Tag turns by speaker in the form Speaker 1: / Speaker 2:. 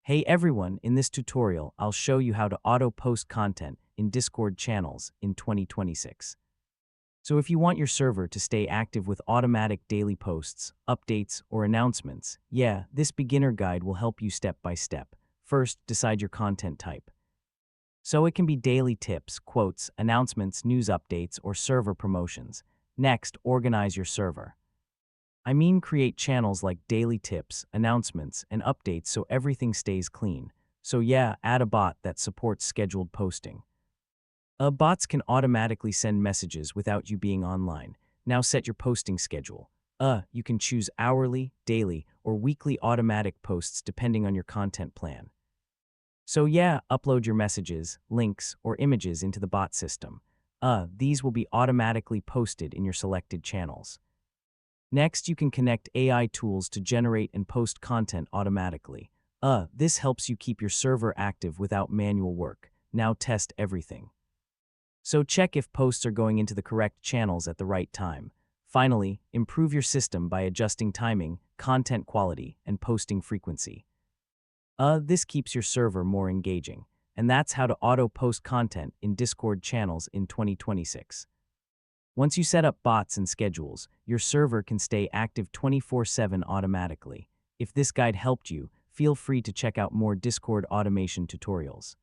Speaker 1: Hey everyone, in this tutorial, I'll show you how to auto-post content in Discord channels in 2026. So if you want your server to stay active with automatic daily posts, updates, or announcements, this beginner guide will help you step by step. First, decide your content type. So it can be daily tips, quotes, announcements, news updates, or server promotions. Next, organize your server. Create channels like daily tips, announcements, and updates so everything stays clean. So add a bot that supports scheduled posting. Bots can automatically send messages without you being online. Now set your posting schedule. You can choose hourly, daily, or weekly automatic posts depending on your content plan. So upload your messages, links, or images into the bot system. These will be automatically posted in your selected channels. Next, you can connect AI tools to generate and post content automatically. This helps you keep your server active without manual work. Now test everything. So check if posts are going into the correct channels at the right time. Finally, improve your system by adjusting timing, content quality, and posting frequency. This keeps your server more engaging. And that's how to auto-post content in Discord channels in 2026. Once you set up bots and schedules, your server can stay active 24/7 automatically. If this guide helped you, feel free to check out more Discord automation tutorials.